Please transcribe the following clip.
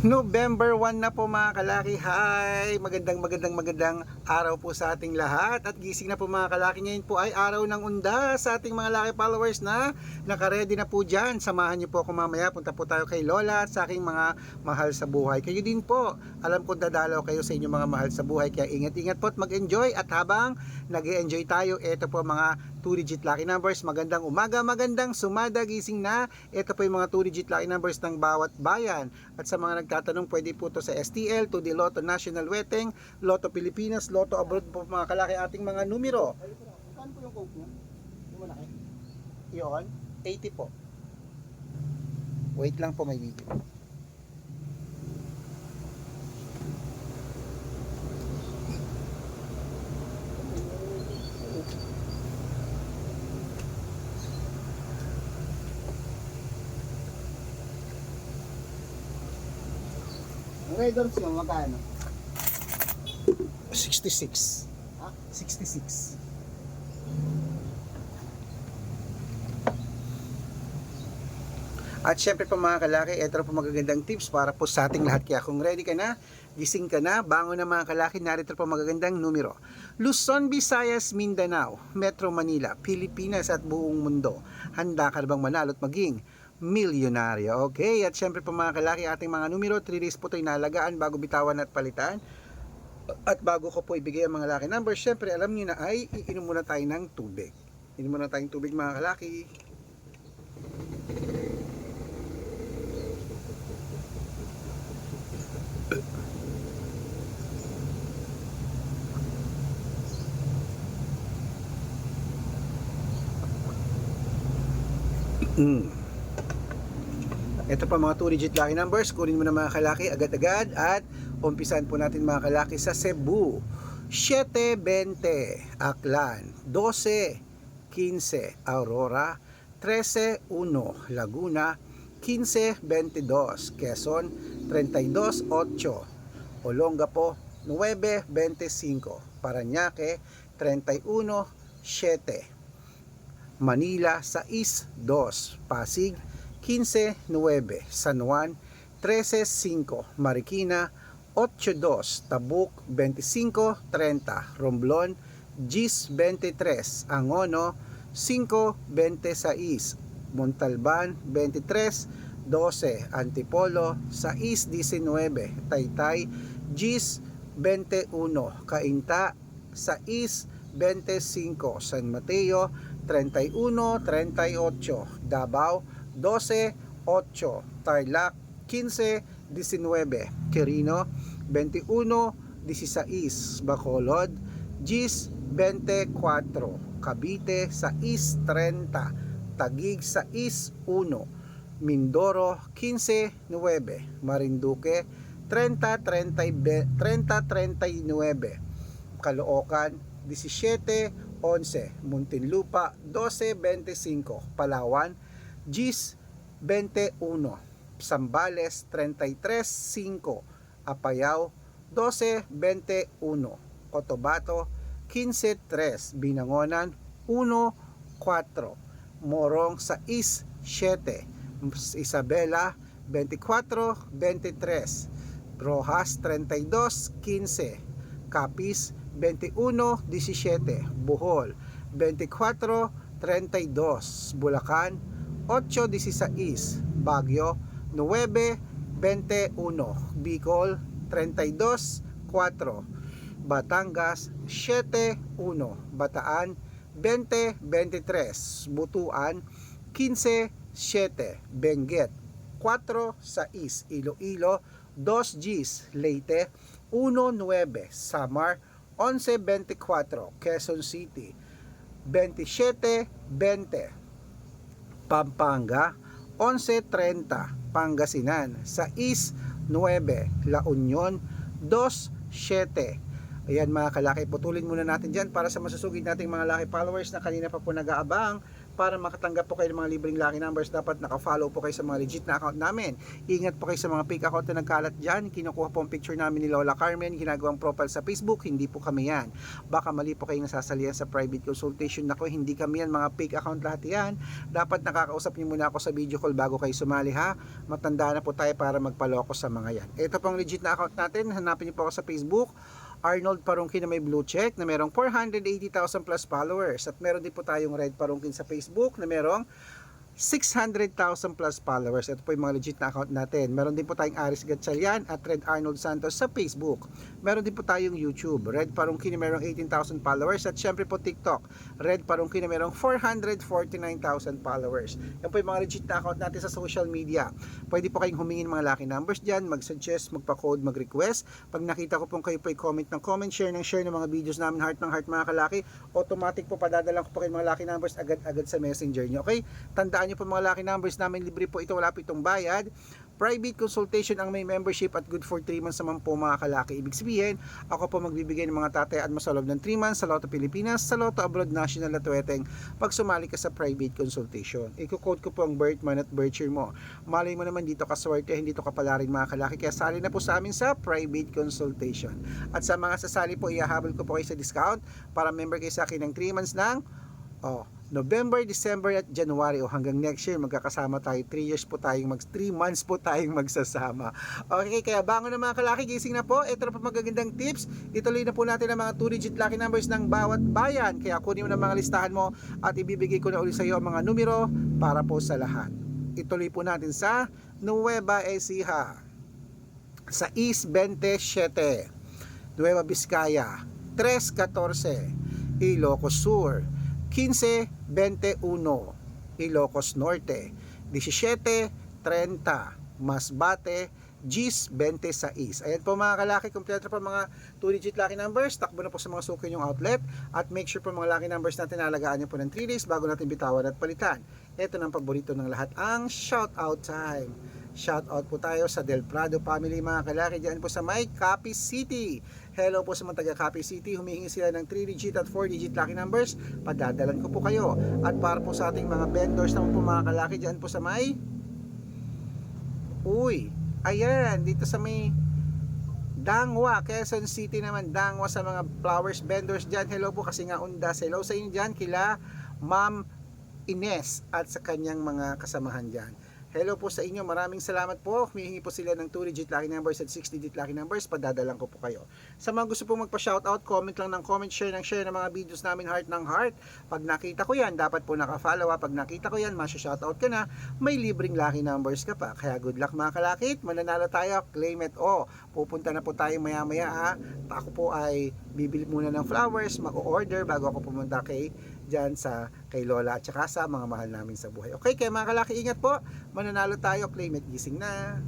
November 1 na po mga kalaki. Hi! Magandang araw po sa ating lahat. At gising na po mga kalaki. Ngayon po ay araw ng Undas sa ating mga laki followers na nakaredy na po dyan. Samahan niyo po ako mamaya. Punta po tayo kay Lola at sa aking mga mahal sa buhay. Kayo din po. Alam ko dadalaw kayo sa inyong mga mahal sa buhay. Kaya ingat-ingat po at mag-enjoy. At habang nag-enjoy tayo, ito po mga 2-digit lucky numbers. Magandang umaga, magandang sumada, gising na. Ito po yung mga 2-digit lucky numbers ng bawat bayan. At sa mga nagtatanong, pwede po to sa STL, to the Lotto National Weteng, Lotto Pilipinas, Lotto Abroad po mga kalaki ating mga numero. Saan po yung coke nyo? Yung malaki? Yun, 80 po. Wait lang po, may video. Red Doors yung magkano? 66. Ha? 66. At syempre po mga kalaki, ito po magagandang tips para po sa ating lahat. Kaya kung ready ka na, gising ka na, bangon na mga kalaki, narito po magagandang numero. Luzon, Visayas, Mindanao, Metro Manila, Pilipinas at buong mundo. Handa ka na bang manalo at maging milyonaryo? Okay, at syempre po mga kalaki, ating mga numero, 3 days po ito inalagaan bago bitawan at palitan. At bago ko po ibigay ang mga lucky numbers, syempre alam niyo na ay iinom muna tayo ng tubig. Inom muna tayong tubig mga kalaki. Ito pa mga 2-digit lucky numbers. Kunin mo na mga kalaki agad-agad. At umpisan po natin mga kalaki sa Cebu. 7-20 Aklan, 12-15 Aurora, 13-1 Laguna, 15-22 Quezon, 32-8 Olongapo, 9-25 Parañaque, 31-7 Manila, 6-2 Pasig, 15-9 San Juan, 13-5 Marikina, 8-2 Tabuk, 25-30 Romblon, 10-23 Angono, 5-26 Montalban, 23-12 Antipolo, 6-19 Taytay, 10-21 Cainta, 6-25 San Mateo, 31-38 Davao, 12-8 Tarlac, 15-19 Quirino, 21-16 Bacolod, 10-24 Cavite, 6-30 Taguig, 6-1 Mindoro, 15-9 Marinduque, 30-39 Caloocan, 17-11 Muntinlupa, 12-25 Palawan, 10-21 Zambales, 33-5 Apayao, 12-21 Cotabato, 15-3 Binangonan, 1-4 Morong, 6-7 Isabela, 24-23 Rojas, 32-15 Capiz, 21-17 Bohol, 24-32 Bulacan, 8-16 Baguio, 9-21 Bicol, 32-4 Batangas, 7-1 Bataan, 20-23 Butuan, 15-7 Benguet, 4-6 Iloilo, 2-Gs Leyte, 1-9 Samar, 11-24 Quezon City, 27-20 Pampanga, 11-30 Pangasinan, 6-9 La Union, 2-7. Ayan mga kalaki, putulin muna natin dyan para sa masusugid nating mga laki followers na kanina pa po nag-aabang. para makatanggap po kayo ng mga libreng lucky numbers, dapat naka-follow po kayo sa mga legit na account namin. Ingat po kayo sa mga fake account na nagkalat dyan. Kinukuha po ang picture namin ni Lola Carmen, ginagawang profile sa Facebook, hindi po kami yan. Baka mali po kayong nasasalihan sa private consultation. Nako, hindi kami yan, mga fake account lahat yan. Dapat nakakausap niyo muna ako sa video call bago kayo sumali ha. Matanda na po tayo para magpaloko sa mga yan. Ito pong legit na account natin, hanapin niyo po ako sa Facebook, Arnold Parungkin na may blue check na merong 480,000 plus followers, at meron din po tayong Red Parungkin sa Facebook na merong 600,000 plus followers. Ito po yung mga legit na account natin. Meron din po tayong Aris Gatchalian at Red Arnold Santos sa Facebook. Meron din po tayong YouTube, Red Parungkin na merong 18,000 followers, at syempre po TikTok, Red Parungkin na merong 449,000 followers. Yan po yung mga legit na account natin sa social media. Pwede po kayong humingi ng mga lucky numbers dyan, mag-suggest, magpa-code, mag-request. Pag nakita ko pong kayo po i-comment ng comment, share ng share ng mga videos namin, heart ng heart mga kalaki, automatic po padadalang ko po kayo mga lucky numbers agad-agad sa messenger nyo. Okay? Tandaan nyo po mga lucky numbers namin, libre po ito, wala po itong bayad. Private consultation ang may membership at good for 3 months naman po mga kalaki. Ibig sabihin, ako po magbibigay ng mga tatayaan mo sa loob ng 3 months sa Lotto Pilipinas, sa Lotto Abroad National at Tuweteng pag sumali ka sa private consultation. Iko-code ko po ang birth month at birth year mo. Malay mo naman dito ka swerte, hindi to kapala rin mga kalaki. Kaya sali na po sa amin sa private consultation. At sa mga sasali po, ihahabol ko po kayo sa discount para member kayo sa akin ng 3 months ng November, December at January, hanggang next year magkakasama tayo. 3 years po tayong 3 months po tayong magsasama. Okay, kaya bangon na mga kalaki, gising na po. Ito na po magagandang tips. Ituloy na po natin ang mga 2-digit lucky numbers ng bawat bayan. Kaya kunin mo na mga listahan mo at ibibigay ko na ulit sa iyo ang mga numero para po sa lahat. Ituloy po natin sa Nueva Ecija, sa East 27, Nueva Vizcaya 314, Ilocos Sur 15-21, Ilocos Norte 17-30, Masbate 10-26. Ayan po mga kalaki, kompleto po mga 2-digit lucky numbers. Takbo na po sa mga suki yung outlet, at make sure po mga lucky numbers natin nalagaan nyo po ng 3 days bago natin bitawan at palitan. Ito ng paborito ng lahat, ang shout out time. Shout out po tayo sa Del Prado family mga kalaki, dyan po sa may Capiz City. Hello po sa mga taga Capiz City, humihingi sila ng 3-digit at 4-digit lucky numbers, padadalan ko po kayo. At para po sa ating mga vendors naman po mga kalaki, dyan po sa may ayan, dito sa may Dangwa, Quezon City naman, Dangwa, sa mga flowers vendors dyan. Hello po, kasi nga undas. Hello sa inyo dyan, kila Ma'am Ines at sa kanyang mga kasamahan dyan. Hello po sa inyo, maraming salamat po. Humihingi po sila ng 2-digit lucky numbers at 6-digit lucky numbers, padadalang ko po kayo. Sa mga gusto pong magpa-shoutout, comment lang ng comment, share ng share ng mga videos namin, heart ng heart. Pag nakita ko yan, dapat po naka-follow. Pag nakita ko yan, masya-shoutout ka na, may libreng lucky numbers ka pa. Kaya good luck mga kalakit, mananalo tayo, claim it. Pupunta na po tayo maya maya. Ako po ay bibili muna ng flowers, mag-order bago ako pumunta kay Lola at saka sa mga mahal namin sa buhay. Okay, kaya mga kalaki, ingat po. Mananalo tayo, claim it, gising na.